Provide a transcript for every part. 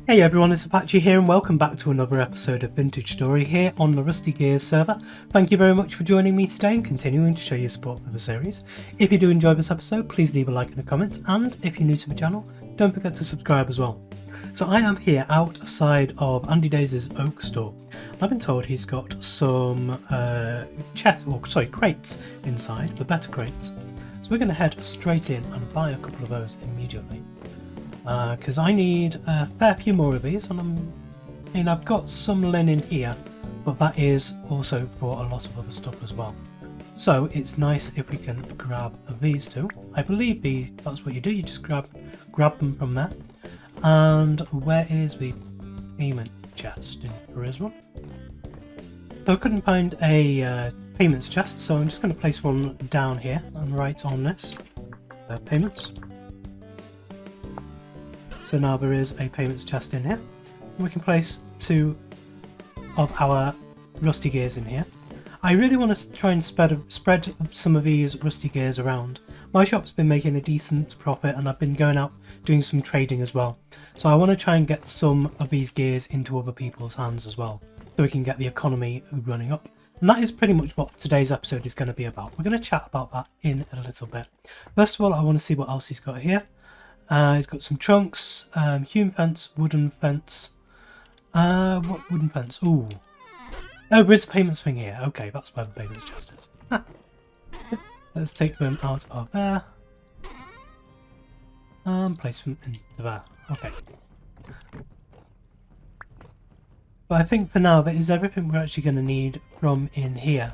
Hey everyone, it's Apache here and welcome back to another episode of Vintage Story here on the Rusty Gears server. Thank you very much for joining me today and continuing to show your support for the series. If you do enjoy this episode, please leave a like and a comment, and if you're new to the channel, don't forget to subscribe as well. So I am here outside of Andy Days' oak store. I've been told he's got some crates inside, the better crates. So we're going to head straight in and buy a couple of those immediately. Because I need a fair few more of these, and I've got some linen here, but that is also for a lot of other stuff as well. So it's nice if we can grab these two. I believe that's what you do, you just grab them from there. And where is the payment chest? There is one. So I couldn't find a payments chest, so I'm just going to place one down here and write on this payments. So now there is a payments chest in here. And we can place two of our rusty gears in here. I really want to try and spread some of these rusty gears around. My shop's been making a decent profit and I've been going out doing some trading as well. So I want to try and get some of these gears into other people's hands as well, so we can get the economy running up. And that is pretty much what today's episode is going to be about. We're going to chat about that in a little bit. First of all, I want to see what else he's got here. He's got some trunks, human fence, wooden fence. What wooden fence? Ooh. Oh, there is a payments thing here. Okay, that's where the payments chest is. Let's take them out of there. And place them into there. Okay. But I think for now that is everything we're actually going to need from in here.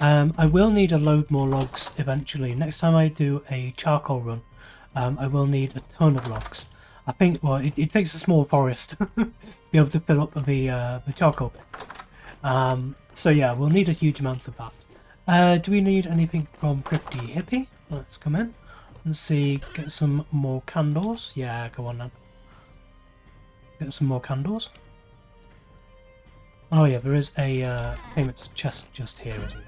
I will need a load more logs eventually. Next time I do a charcoal run, I will need a ton of logs. I think, well, it takes a small forest to be able to fill up the charcoal pit. So yeah, we'll need a huge amount of that. Do we need anything from Thrifty Hippie? Let's come in and see, get some more candles. Yeah, go on then. Get some more candles. Oh yeah, there is a payments chest just here, isn't it?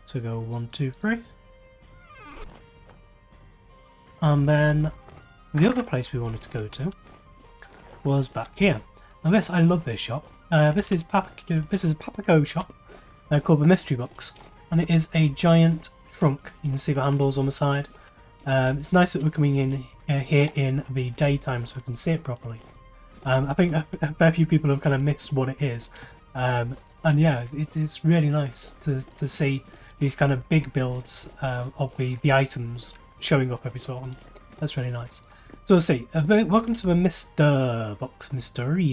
So go 1, 2, 3. And then the other place we wanted to go to was back here. Now this, I love this shop. This is a Papago shop called the Mystery Box, and it is a giant trunk. You can see the handles on the side. It's nice that we're coming in here in the daytime so we can see it properly. I think a fair few people have kind of missed what it is, and yeah, it is really nice to see these kind of big builds of the items showing up every so often. That's really nice. So we'll see. Welcome to the Mystery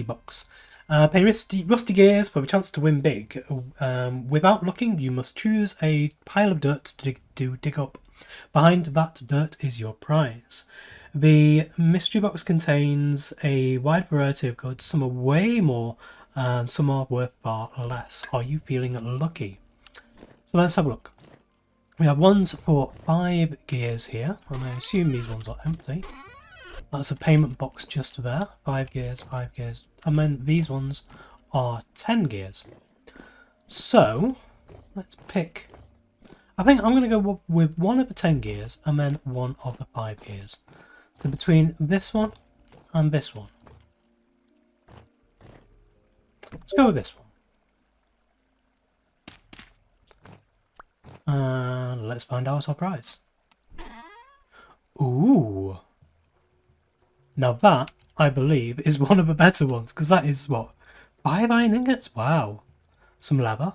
Box. Pay rusty gears for a chance to win big. Without looking, you must choose a pile of dirt to dig up. Behind that dirt is your prize. The mystery box contains a wide variety of goods. Some are way more and some are worth far less. Are you feeling lucky? So let's have a look. We have ones for 5 gears here, and I assume these ones are empty. That's a payment box just there. 5 gears, 5 gears. And then these ones are 10 gears. So, let's pick. I think I'm going to go with one of the 10 gears and then one of the 5 gears. So between this one and this one. Let's go with this one. And let's find our surprise. Ooh. Now that, I believe, is one of the better ones, because that is, what, 5 iron ingots? Wow. Some leather.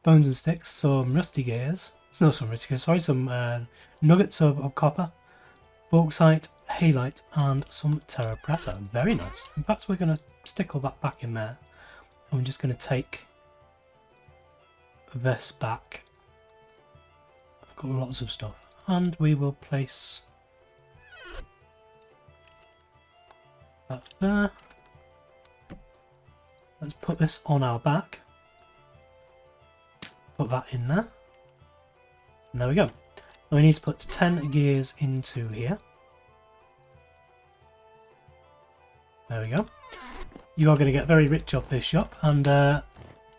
Bones and sticks, some rusty gears. No, some rusty gears, sorry, some nuggets of copper. Bauxite, halite, and some terra preta. Very nice. In fact, we're going to stick all that back in there. And we're just going to take this back. I've got lots of stuff. And we will place that there. Let's put this on our back. Put that in there. And there we go. And we need to put 10 gears into here. There we go. You are going to get very rich off this shop, and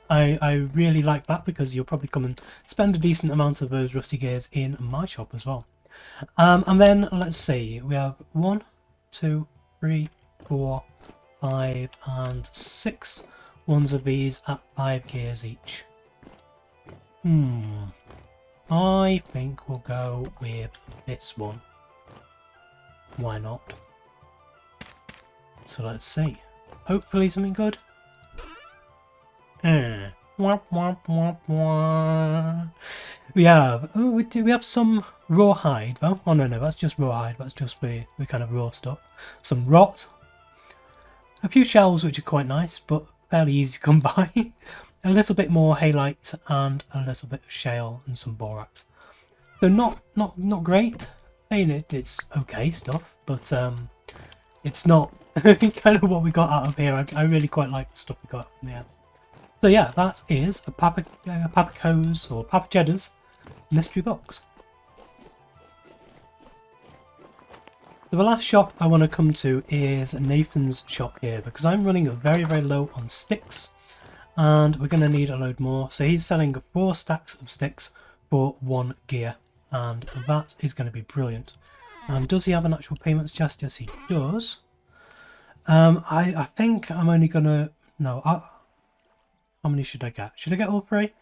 I really like that because you'll probably come and spend a decent amount of those rusty gears in my shop as well. And then let's see, we have 1, 2, 3, 4, 5 and 6 ones of these at 5 gears each. I think we'll go with this one. Why not? So let's see. Hopefully something good. Wah, wah, wah, wah. We have some rawhide though. Oh no, that's just rawhide. That's just the kind of raw stuff. Some rot. A few shells which are quite nice, but fairly easy to come by. A little bit more halite and a little bit of shale and some borax. So not great. I mean, it's okay stuff, but it's not kind of what we got out of here. I really quite like the stuff we got from here. So yeah, that is a Papaco's or Papa Cheddar's mystery box. So the last shop I want to come to is Nathan's shop here, because I'm running very, very low on sticks and we're going to need a load more. So he's selling 4 stacks of sticks for 1 gear, and that is going to be brilliant. Does he have an actual payments chest? Yes, he does. I think I'm only going to... No, how many should I get? Should I get all 3?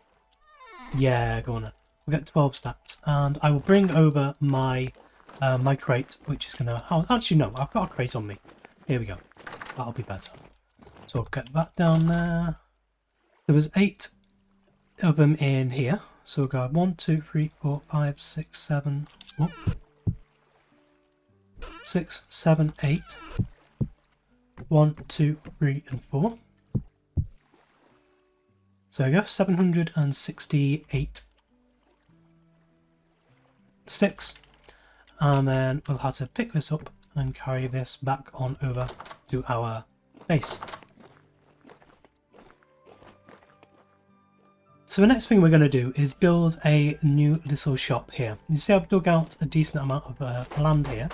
Yeah, go on then. We'll get 12 stacks, and I will bring over my my crate, which is gonna... Oh, actually no, I've got a crate on me. Here we go. That'll be better. So I'll get that down there. There was 8 of them in here. So we'll go 1, 2, 3, 4, 5, 6, 7... Whoop. 6, 7, 8. 1, 2, 3 and 4. So we go 768 sticks, and then we'll have to pick this up and carry this back on over to our base. So the next thing we're going to do is build a new little shop here. You see I've dug out a decent amount of land here.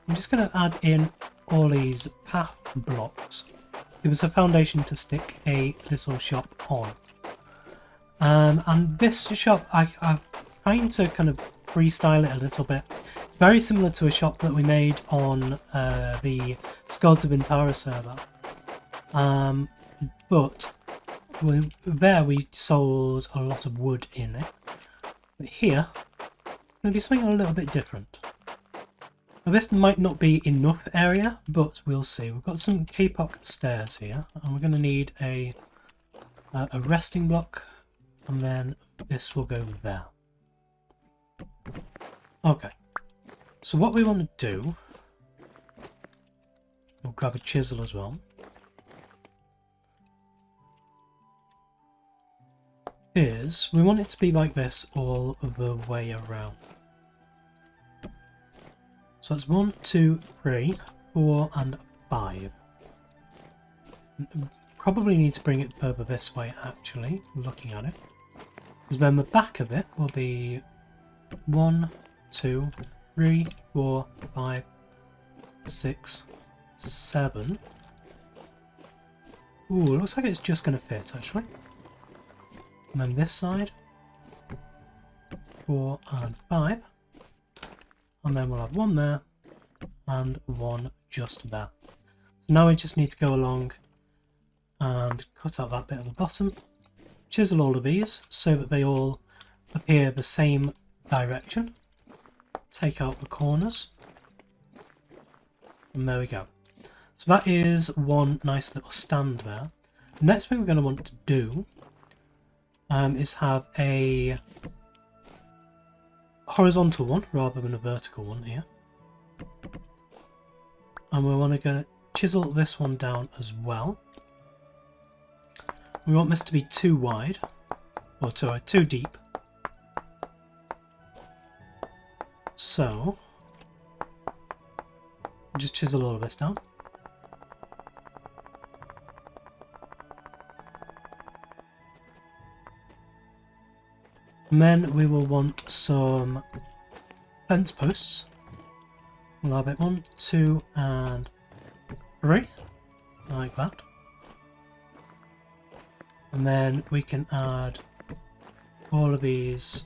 I'm just going to add in all these path blocks. Give us a foundation to stick a little shop on. And this shop, I'm trying to kind of freestyle it a little bit. It's very similar to a shop that we made on the Skulls of Intara server. But there we sold a lot of wood in it. But here, it's going to be something a little bit different. Now this might not be enough area, but we'll see. We've got some K-pop stairs here, and we're going to need a resting block. And then this will go there. Okay. So what we want to do... We'll grab a chisel as well. Is we want it to be like this all the way around. So that's 1, 2, 3, 4 and 5. Probably need to bring it further this way actually, looking at it. Because then the back of it will be 1, 2, 3, 4, 5, 6, 7. Ooh, looks like it's just going to fit actually. And then this side, 4 and 5. And then we'll have 1 there and 1 just there. So now we just need to go along and cut out that bit at the bottom. Chisel all of these so that they all appear the same direction. Take out the corners. And there we go. So that is one nice little stand there. The next thing we're going to want to do is have a horizontal one rather than a vertical one here. And we want to chisel this one down as well. We want this to be too wide, or too deep. So, just chisel all of this down. And then we will want some fence posts. We'll have it 1, 2 and 3, like that. And then we can add all of these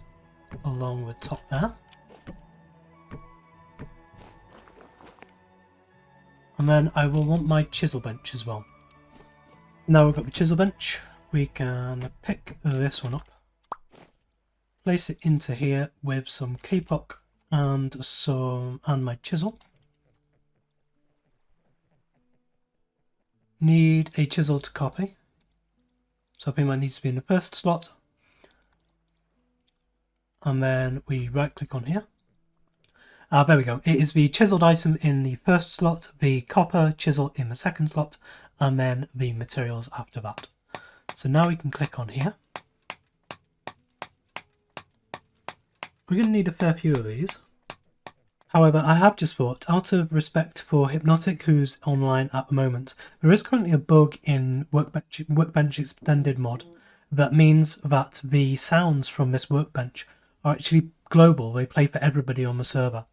along the top there. And then I will want my chisel bench as well. Now we've got the chisel bench, we can pick this one up, place it into here with some kapok and my chisel. Need a chisel to copy, so I think that needs to be in the first slot. And then we right click on here. There we go. It is the chiseled item in the first slot, the copper chisel in the second slot, and then the materials after that. So now we can click on here. We're going to need a fair few of these. However, I have just thought, out of respect for Hypnotic, who's online at the moment, there is currently a bug in Workbench Extended mod that means that the sounds from this workbench are actually global. They play for everybody on the server.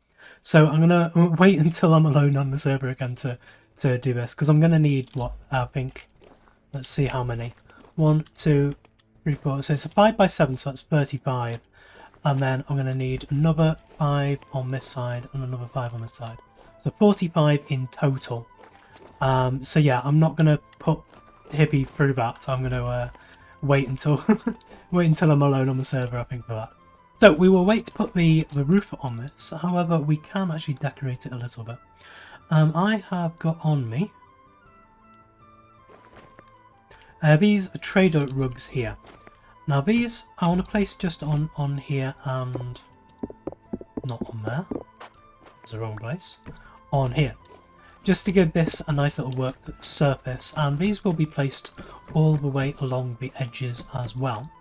So I'm going to wait until I'm alone on the server again to do this, because I'm going to need, what, I think, let's see how many. 1, 2, 3, 4, so it's a 5 by 7, so that's 35. And then I'm going to need another 5 on this side and another 5 on this side. So 45 in total. So yeah, I'm not going to put Hippie through that. So I'm going to wait until wait until I'm alone on the server, I think, for that. So we will wait to put the roof on this. However, we can actually decorate it a little bit. I have got on me these trader rugs here. Now these I want to place just on here and not on there. It's the wrong place. On here. Just to give this a nice little work surface, and these will be placed all the way along the edges as well.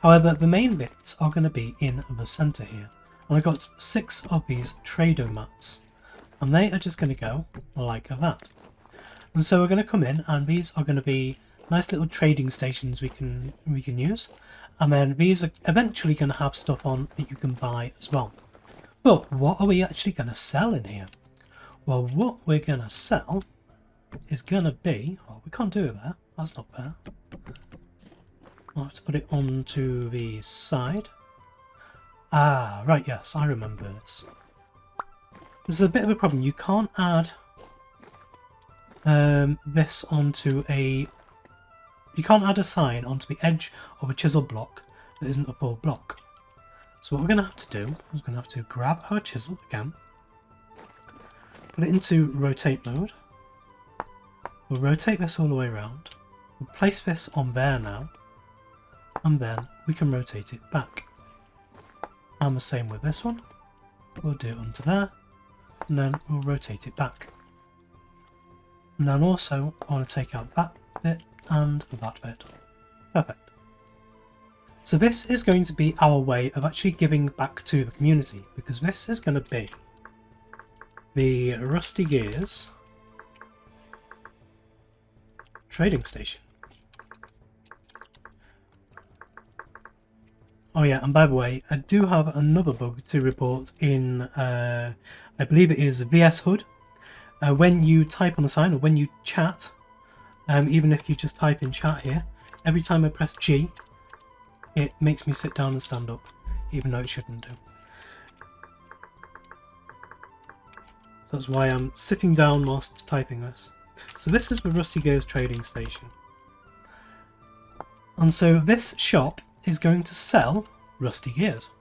However, the main bits are going to be in the centre here. And I got 6 of these Trado mats, and they are just going to go like that. And so we're going to come in, and these are going to be nice little trading stations we can use, and then these are eventually going to have stuff on that you can buy as well. But what are we actually going to sell in here? Well, what we're going to sell is going to be... Oh, we can't do it there. That's not fair. I'll have to put it onto the side. Ah, right, yes, I remember this. This is a bit of a problem. You can't add this onto a... You can't add a sign onto the edge of a chisel block that isn't a full block. So what we're going to have to do is we're going to have to grab our chisel again, put it into rotate mode. We'll rotate this all the way around. We'll place this on there now, and then we can rotate it back. And the same with this one. We'll do it onto there, and then we'll rotate it back. And then also I want to take out that bit and that bit. Perfect. So this is going to be our way of actually giving back to the community, because this is going to be the Rusty Gears trading station. Oh yeah, and by the way, I do have another bug to report in, I believe it is VS HUD. When you type on a sign, or when you chat, even if you just type in chat here, every time I press G, it makes me sit down and stand up, even though it shouldn't do. So that's why I'm sitting down whilst typing this. So this is the Rusty Gears trading station. And so this shop is going to sell Rusty Gears.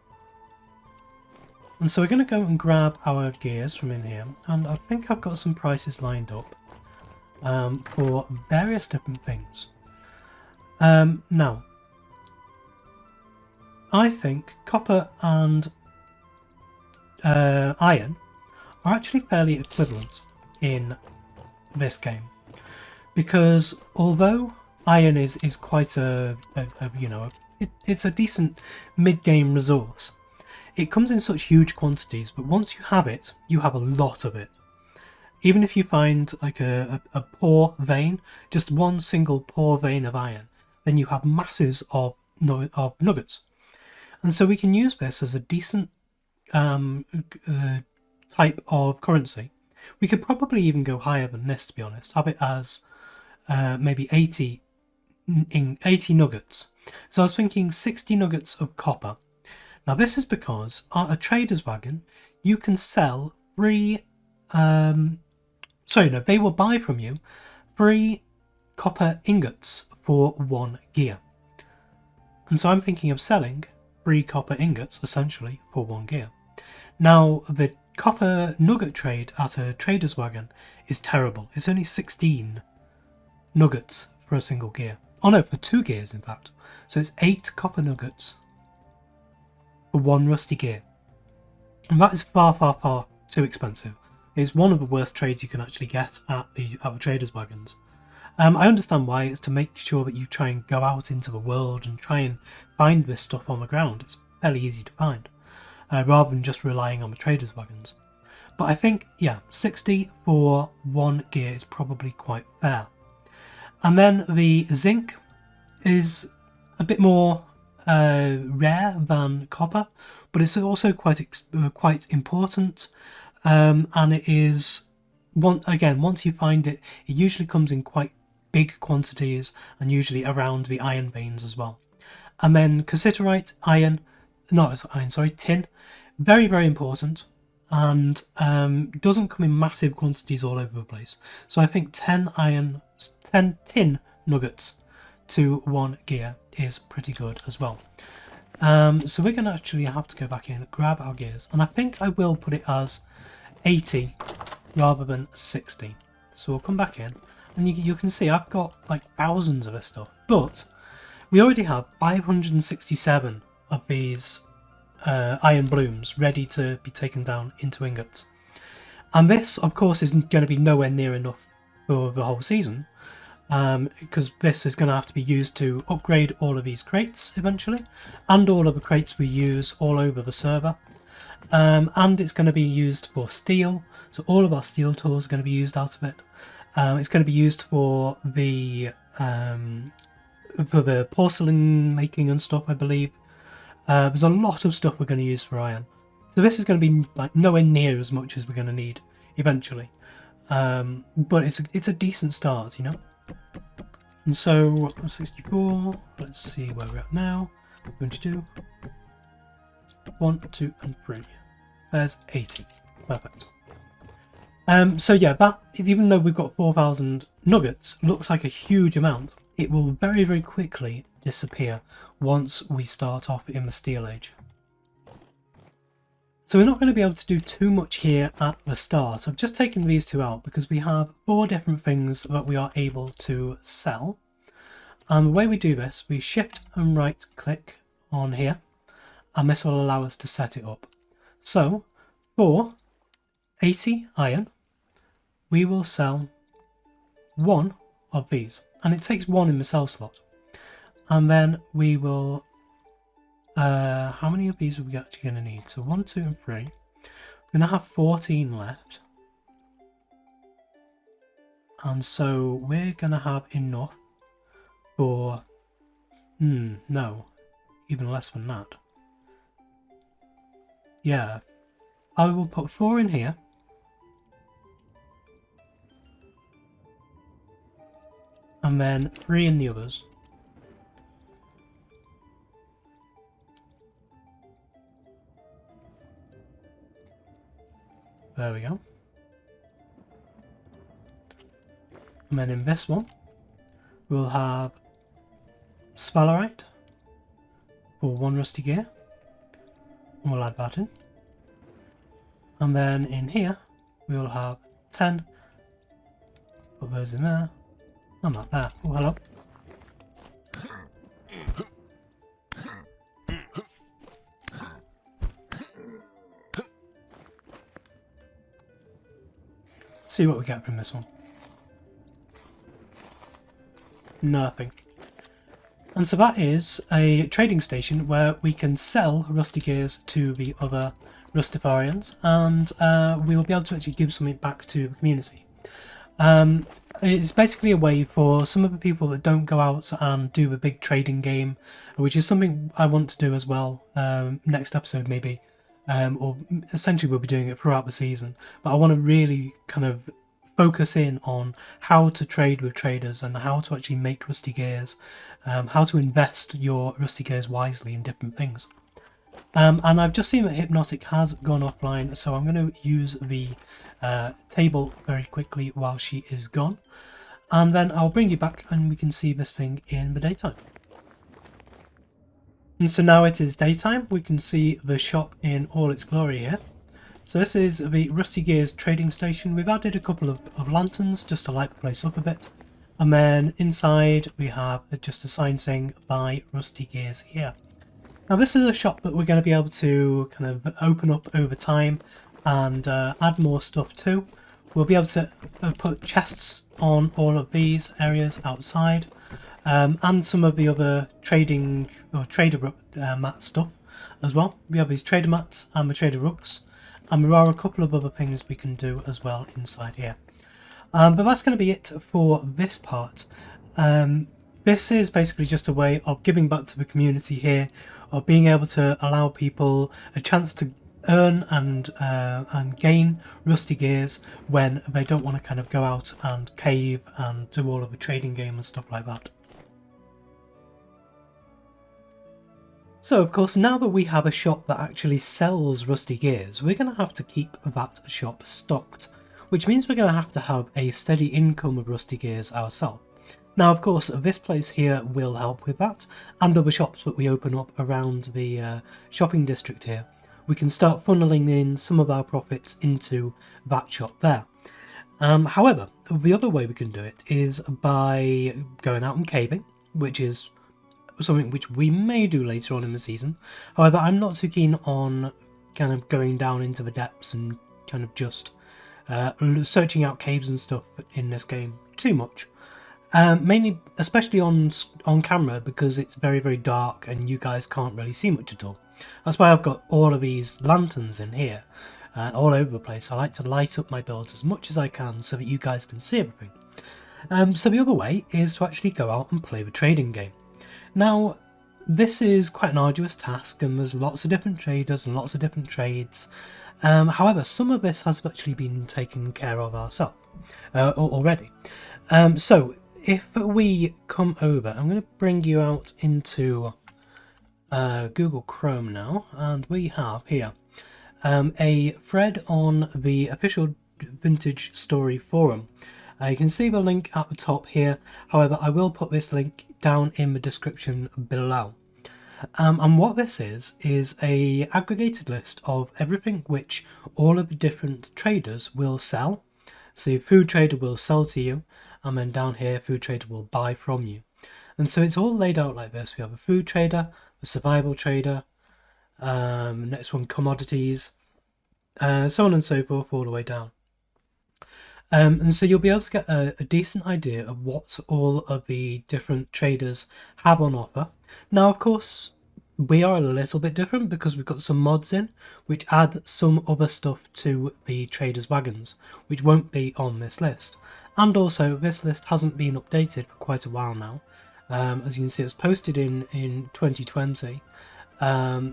And so we're going to go and grab our gears from in here, and I think I've got some prices lined up for various different things. Now, I think copper and iron are actually fairly equivalent in this game, because although iron is quite a you know, it's a decent mid-game resource, it comes in such huge quantities, but once you have it, you have a lot of it. Even if you find like a poor vein, just one single poor vein of iron, then you have masses of nuggets. And so we can use this as a decent type of currency. We could probably even go higher than this, to be honest. Have it as maybe 80 nuggets. So I was thinking 60 nuggets of copper. Now this is because at a trader's wagon, you can sell 3 sorry, no, they will buy from you 3 copper ingots for 1 gear. And so I'm thinking of selling 3 copper ingots, essentially, for 1 gear. Now, the copper nugget trade at a trader's wagon is terrible. It's only 16 nuggets for a single gear. Oh no, for 2 gears, in fact. So it's 8 copper nuggets for 1 rusty gear. And that is far, far, far too expensive. It's one of the worst trades you can actually get at the trader's wagons. I understand why. It's to make sure that you try and go out into the world and try and find this stuff on the ground. It's fairly easy to find, rather than just relying on the traders' wagons. But I think, yeah, 60 for 1 gear is probably quite fair. And then the zinc is a bit more rare than copper, but it's also quite important. And it is, once you find it, it usually comes in quite big quantities and usually around the iron veins as well. And then cassiterite, tin, very, very important, and doesn't come in massive quantities all over the place. So I think 10 tin nuggets to 1 gear is pretty good as well. So we're going to actually have to go back in, grab our gears, and I think I will put it as 80 rather than 60. So we'll come back in, and you can see I've got like thousands of this stuff, but we already have 567 of these iron blooms ready to be taken down into ingots. And this, of course, isn't going to be nowhere near enough for the whole season, because this is going to have to be used to upgrade all of these crates eventually, and all of the crates we use all over the server. And it's going to be used for steel, so all of our steel tools are going to be used out of it. It's going to be used for the porcelain making and stuff, I believe. There's a lot of stuff we're going to use for iron, so this is going to be like nowhere near as much as we're going to need eventually. But it's a decent start, you know. And so 64. Let's see where we're at now. 22. 1, 2, and 3. There's 80. Perfect. So yeah, that, even though we've got 4,000 nuggets, looks like a huge amount, it will very, very quickly disappear once we start off in the Steel Age. So we're not going to be able to do too much here at the start. I've just taken these 2 out because we have 4 different things that we are able to sell. And the way we do this, we shift and right click on here, and this will allow us to set it up. So for 80 iron, we will sell 1 of these, and it takes 1 in the sell slot. And then we will, how many of these are we actually going to need? So 1, 2, and 3. We're going to have 14 left. And so we're going to have enough for, no, even less than that. Yeah, I will put 4 in here. And then 3 in the others. There we go. And then in this one, we'll have sphalerite for 1 rusty gear. And we'll add that in. And then in here, we'll have 10. Put those in there. I'm not there. Oh, hello. See what we get from this one. Nothing. And so that is a trading station where we can sell rusty gears to the other Rustifarians, and we will be able to actually give something back to the community. It's basically a way for some of the people that don't go out and do a big trading game, which is something I want to do as well, next episode maybe, or essentially we'll be doing it throughout the season, but I want to really kind of focus in on how to trade with traders and how to actually make rusty gears, how to invest your rusty gears wisely in different things. And I've just seen that Hypnotic has gone offline, so I'm going to use the table very quickly while she is gone. And then I'll bring you back and we can see this thing in the daytime. And so now it is daytime. We can see the shop in all its glory here. So this is the Rusty Gears trading station. We've added a couple of lanterns just to light the place up a bit. And then inside we have just a sign saying "Buy Rusty Gears here." Now this is a shop that we're going to be able to kind of open up over time and add more stuff to. We'll be able to put chests on all of these areas outside and some of the other trading or trader mat stuff as well. We have these trader mats and the trader rugs, and there are a couple of other things we can do as well inside here. But that's going to be it for this part. This is basically just a way of giving back to the community here, of being able to allow people a chance to earn and gain rusty gears when they don't want to kind of go out and cave and do all of the trading game and stuff like that. So of course, now that we have a shop that actually sells rusty gears, we're going to have to keep that shop stocked, which means we're going to have a steady income of rusty gears ourselves. Now of course, this place here will help with that, and other shops that we open up around the shopping district here. We can start funneling in some of our profits into that shop there. However, the other way we can do it is by going out and caving, which is something which we may do later on in the season. However, I'm not too keen on kind of going down into the depths and kind of just searching out caves and stuff in this game too much. Mainly, especially on camera, because it's very, very dark and you guys can't really see much at all. That's why I've got all of these lanterns in here, all over the place. I like to light up my builds as much as I can so that you guys can see everything. So the other way is to actually go out and play the trading game. Now, this is quite an arduous task, and there's lots of different traders and lots of different trades. However, some of this has actually been taken care of ourselves already. So if we come over, I'm going to bring you out into Google Chrome now, and we have here a thread on the official Vintage Story forum. You can see the link at the top here. However, I will put this link down in the description below. And what this is a aggregated list of everything which all of the different traders will sell. So food trader will sell to you, and then down here food trader will buy from you. And so it's all laid out like this. We have a food trader, the survival trader, next one commodities, so on and so forth all the way down. And so you'll be able to get a decent idea of what all of the different traders have on offer. Now, of course, we are a little bit different because we've got some mods in which add some other stuff to the traders' wagons, which won't be on this list. And also, this list hasn't been updated for quite a while now. As you can see, it's posted in 2020,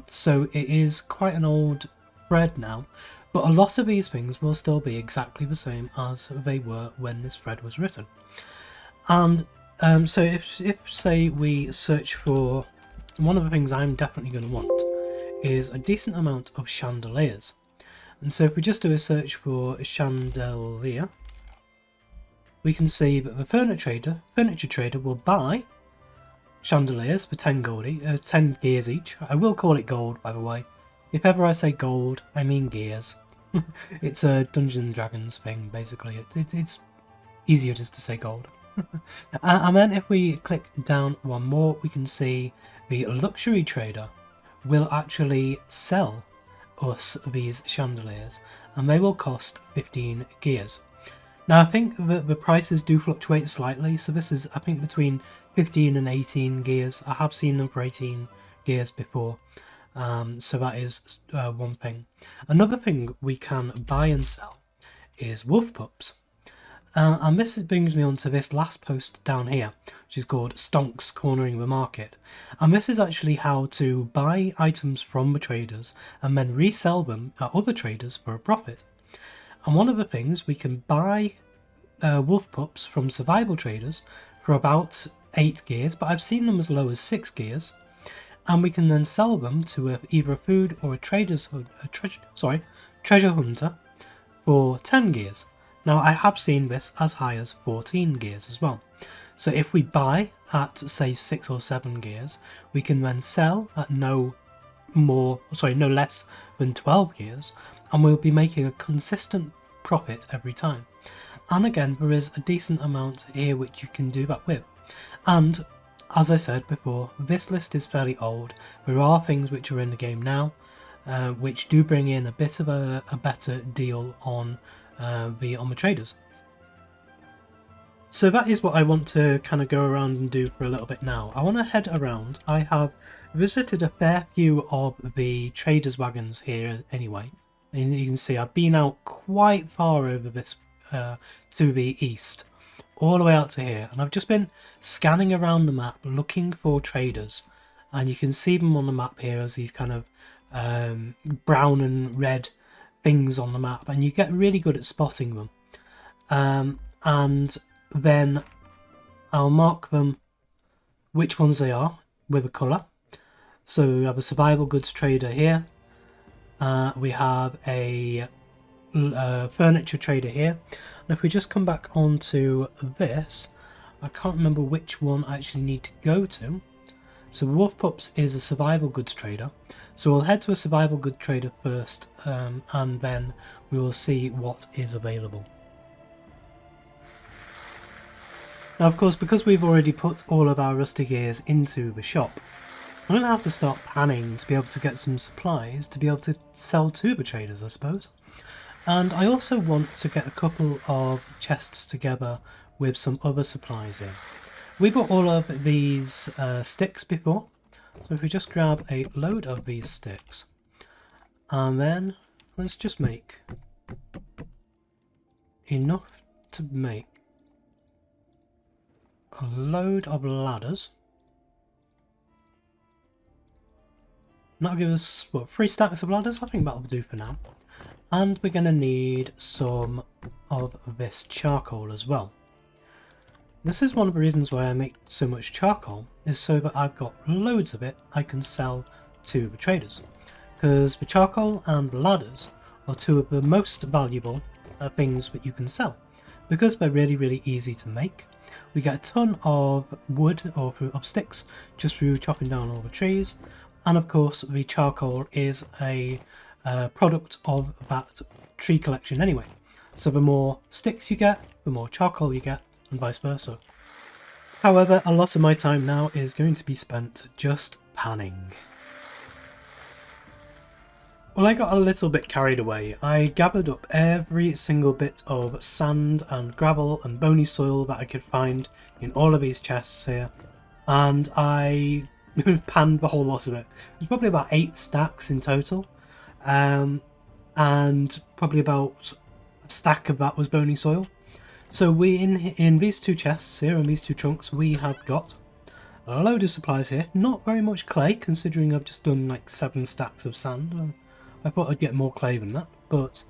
so it is quite an old thread now. But a lot of these things will still be exactly the same as they were when this thread was written. And so if say we search for, one of the things I'm definitely going to want is a decent amount of chandeliers. And so if we just do a search for chandelier, we can see that the furniture trader will buy chandeliers for 10 gears each. I will call it gold, by the way. If ever I say gold, I mean gears. It's a Dungeons & Dragons thing, basically. It's easier just to say gold. And then if we click down one more, we can see the luxury trader will actually sell us these chandeliers, and they will cost 15 gears. Now, I think that the prices do fluctuate slightly, so this is, I think, between 15 and 18 gears. I have seen them for 18 gears before. So that is one thing. Another thing we can buy and sell is wolf pups. And this brings me on to this last post down here, which is called Stonks Cornering the Market. And this is actually how to buy items from the traders and then resell them at other traders for a profit. And one of the things, we can buy wolf pups from survival traders for about 8 gears, but I've seen them as low as 6 gears. And we can then sell them to either a food or a treasure hunter for 10 gears. Now I have seen this as high as 14 gears as well. So if we buy at say 6 or 7 gears, we can then sell at no less than 12 gears, and we'll be making a consistent profit every time. And again, there is a decent amount here which you can do that with. And as I said before, this list is fairly old. There are things which are in the game now which do bring in a bit of a better deal on the traders. So that is what I want to kind of go around and do for a little bit now. I want to head around. I have visited a fair few of the traders' wagons here anyway. And you can see I've been out quite far over this to the east, all the way out to here. And I've just been scanning around the map looking for traders. And you can see them on the map here as these kind of brown and red things on the map. And you get really good at spotting them. And then I'll mark them which ones they are with a colour. So we have a survival goods trader here. We have a furniture trader here. And if we just come back onto this, I can't remember which one I actually need to go to. So Wolf Pups is a survival goods trader. So we'll head to a survival goods trader first, and then we will see what is available. Now of course, because we've already put all of our rusty gears into the shop, I'm going to have to start panning to be able to get some supplies to be able to sell to the traders, I suppose. And I also want to get a couple of chests together with some other supplies in. We bought all of these sticks before, so if we just grab a load of these sticks, and then let's just make enough to make a load of ladders. That'll give us, what, 3 stacks of ladders? I think that'll do for now. And we're going to need some of this charcoal as well. This is one of the reasons why I make so much charcoal, is so that I've got loads of it I can sell to the traders. Because the charcoal and the ladders are two of the most valuable things that you can sell. Because they're really, really easy to make. We get a ton of wood or of sticks just through chopping down all the trees. And of course the charcoal is a product of that tree collection anyway. So the more sticks you get, the more charcoal you get, and vice versa. However, a lot of my time now is going to be spent just panning. Well, I got a little bit carried away. I gathered up every single bit of sand and gravel and bony soil that I could find in all of these chests here, and I panned the whole lot of it. There's probably about 8 stacks in total, and probably about a stack of that was bony soil. So we in these 2 chests here, and these 2 trunks, we have got a load of supplies here. Not very much clay, considering I've just done like 7 stacks of sand. I thought I'd get more clay than that, but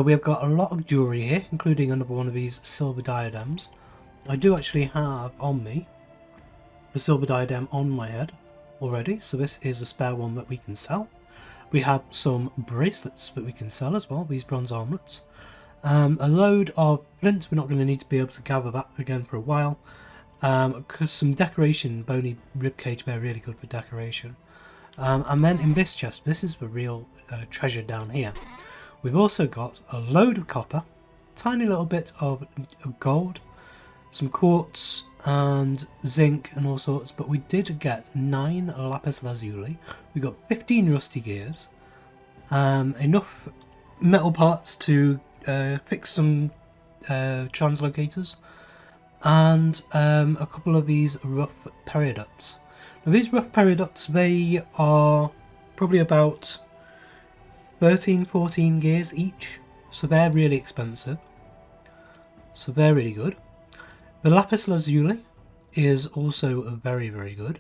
we have got a lot of jewellery here, including another one of these silver diadems. I do actually have on me a silver diadem on my head already, so this is a spare one that we can sell. We have some bracelets that we can sell as well, these bronze armlets. A load of flint, we're not going to need to be able to gather that again for a while. Some decoration, bony ribcage, they're really good for decoration. And then in this chest, this is the real treasure down here. We've also got a load of copper, tiny little bit of gold, some quartz and zinc and all sorts, but we did get 9 lapis lazuli. We got 15 rusty gears, enough metal parts to fix some translocators, and a couple of these rough peridots. Now these rough peridots, they are probably about 13-14 gears each, so they're really expensive, so they're really good. The lapis lazuli is also very, very good.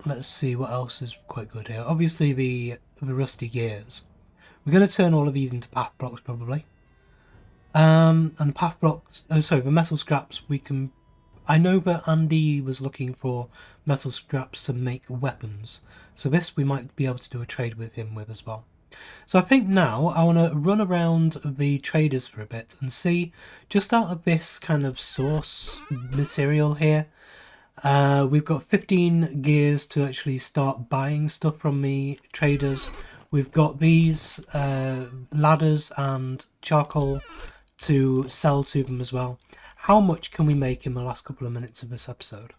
Let's see what else is quite good here. Obviously the rusty gears. We're going to turn all of these into path blocks probably. And path blocks, the metal scraps, we can I know that Andy was looking for metal scraps to make weapons, so this we might be able to do a trade with him with as well. So I think now I want to run around the traders for a bit and see, just out of this kind of source material here, we've got 15 gears to actually start buying stuff from the traders. We've got these ladders and charcoal to sell to them as well. How much can we make in the last couple of minutes of this episode?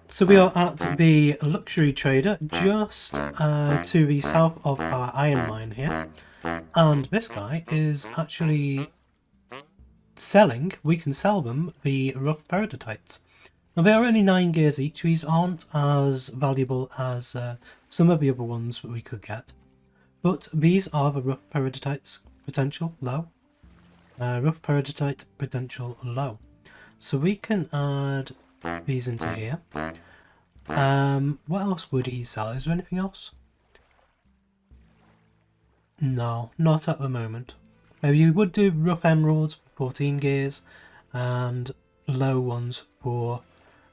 So we are at the luxury trader just to the south of our iron mine here, and this guy is actually selling, we can sell them, the rough peridotite. Now they are only 9 gears each. These aren't as valuable as some of the other ones that we could get, but these are the rough peridotite's potential low. Rough peridotite potential low. So we can add these into here. What else would he sell? Is there anything else? No, not at the moment. Maybe you would do rough emeralds for 14 gears and low ones for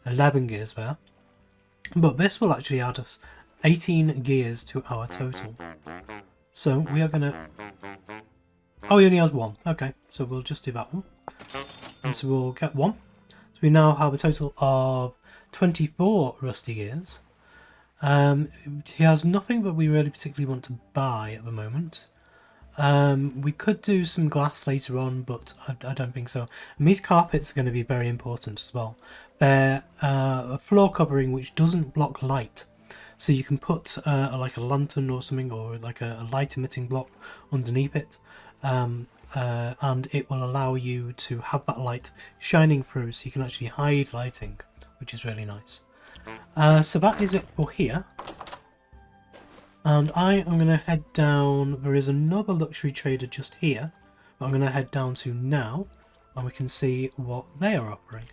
11 gears there. But this will actually add us 18 gears to our total. So we are going to... Oh, he only has 1. Okay, so we'll just do that one. And so we'll get 1. So we now have a total of 24 rusty gears. He has nothing that we really particularly want to buy at the moment. We could do some glass later on, but I don't think so. And these carpets are going to be very important as well. They're a floor covering which doesn't block light. So you can put like a lantern or something, or like a light emitting block underneath it. And it will allow you to have that light shining through, so you can actually hide lighting, which is really nice. So that is it for here. And I am going to head down. There is another luxury trader just here that I'm going to head down to now, and we can see what they are offering.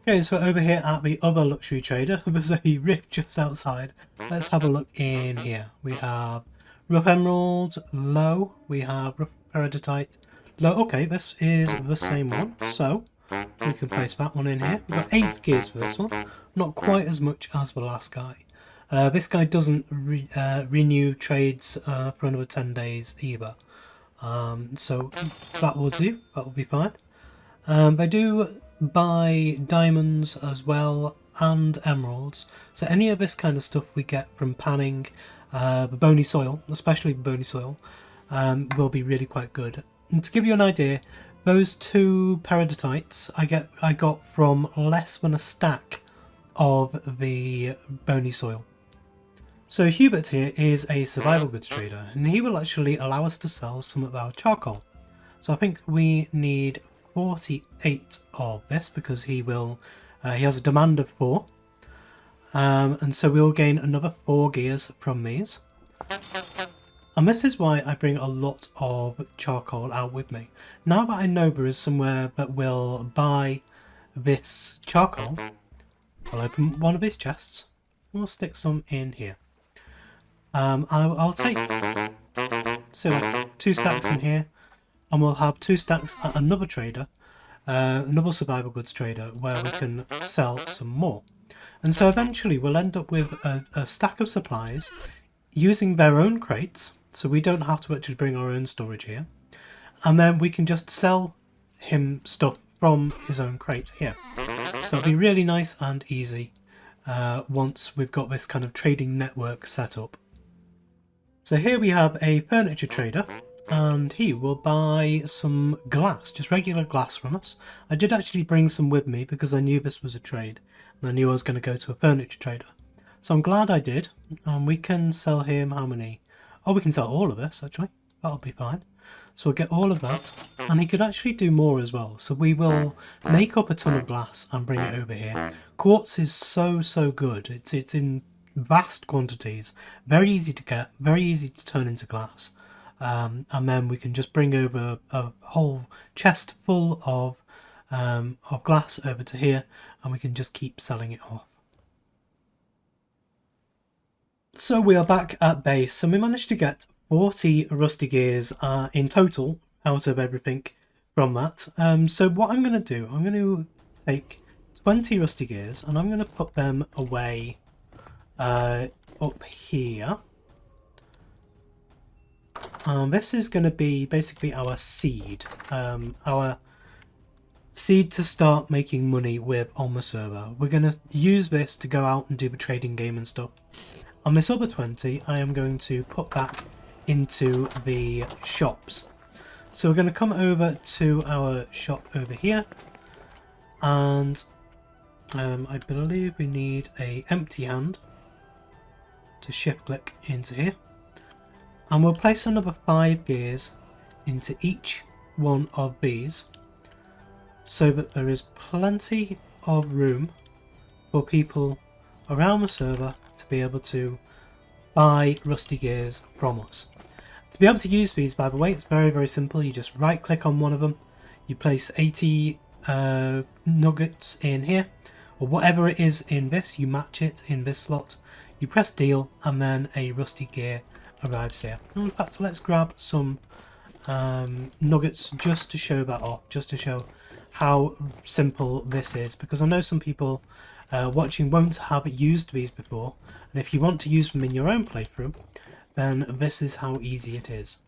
Okay, so over here at the other luxury trader, there's a rift just outside. Let's have a look in here. We have rough emerald, low. We have rough peridotite, low. Okay, this is the same one, so we can place that one in here. We've got 8 gears for this one, not quite as much as the last guy. This guy doesn't renew trades for another 10 days either, so that will do, that will be fine. They do buy diamonds as well and emeralds, so any of this kind of stuff we get from panning the bony soil, especially the bony soil, will be really quite good. And to give you an idea, those 2 peridotites I got from less than a stack of the bony soil. So Hubert here is a survival goods trader, and he will actually allow us to sell some of our charcoal. So I think we need 48 of this, because he has a demand of 4. And so we'll gain another 4 gears from these. And this is why I bring a lot of charcoal out with me. Now that I know there is somewhere that will buy this charcoal, I'll open one of his chests. We'll stick some in here. I'll take like 2 stacks in here, and we'll have 2 stacks at another trader, another survival goods trader, where we can sell some more. And so eventually we'll end up with a stack of supplies using their own crates, so we don't have to actually bring our own storage here. And then we can just sell him stuff from his own crate here. So it'll be really nice and easy once we've got this kind of trading network set up. So here we have a furniture trader, and he will buy some glass, just regular glass from us. I did actually bring some with me because I knew this was a trade, and I knew I was going to go to a furniture trader. So I'm glad I did, and we can sell him how many? Oh, we can sell all of this, actually. That'll be fine. So we'll get all of that, and he could actually do more as well. So we will make up a ton of glass and bring it over here. Quartz is so good. It's in vast quantities, very easy to get, very easy to turn into glass. And then we can just bring over a whole chest full of glass over to here, and we can just keep selling it off. So we are back at base, and we managed to get 40 rusty gears in total out of everything from that. So what I'm going to do, I'm going to take 20 rusty gears and I'm going to put them away up here. This is going to be basically our seed to start making money with on the server. We're going to use this to go out and do the trading game and stuff. On this other 20, I am going to put back into the shops. So we're going to come over to our shop over here, and I believe we need a empty hand to shift click into here, and we'll place another 5 gears into each one of these so that there is plenty of room for people around the server to be able to buy rusty gears from us. To be able to use these, by the way, it's very, very simple. You just right click on one of them, you place 80 nuggets in here, or whatever it is in this, you match it in this slot, you press deal, and then a rusty gear arrives here. In fact, let's grab some nuggets just to show that off, just to show how simple this is, because I know some people watching won't have used these before, and if you want to use them in your own playthrough, then this is how easy it is.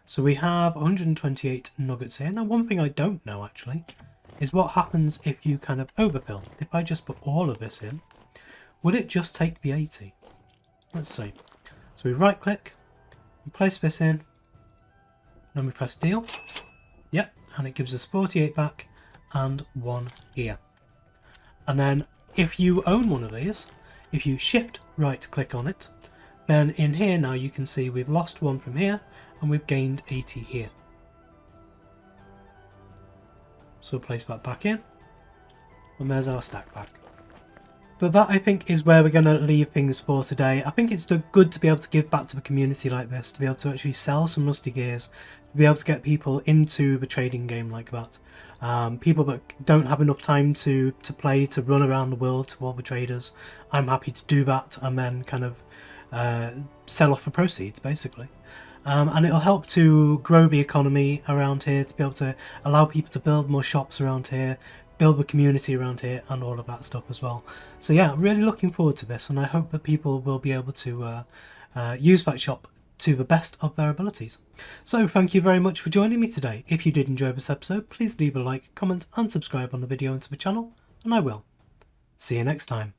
So we have 128 nuggets here. Now, one thing I don't know actually is what happens if you kind of overfill. If I just put all of this in, will it just take the 80? Let's see. So we right click, we place this in, then we press deal. Yep, and it gives us 48 back and 1 here. And then if you own one of these, if you shift right click on it, then in here now you can see we've lost 1 from here and we've gained 80 here. So we'll place that back in, and there's our stack back. But that, I think, is where we're going to leave things for today. I think it's good to be able to give back to the community like this, to be able to actually sell some rusty gears, to be able to get people into the trading game like that. People that don't have enough time to play, to run around the world to all the traders, I'm happy to do that and then kind of sell off the proceeds, basically. And it'll help to grow the economy around here, to be able to allow people to build more shops around here, build a community around here, and all of that stuff as well. So yeah, really looking forward to this, and I hope that people will be able to use that shop to the best of their abilities. So thank you very much for joining me today. If you did enjoy this episode, please leave a like, comment and subscribe on the video and to the channel, and I will see you next time.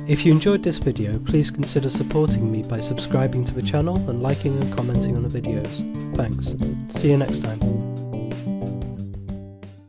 If you enjoyed this video, please consider supporting me by subscribing to the channel and liking and commenting on the videos. Thanks. See you next time.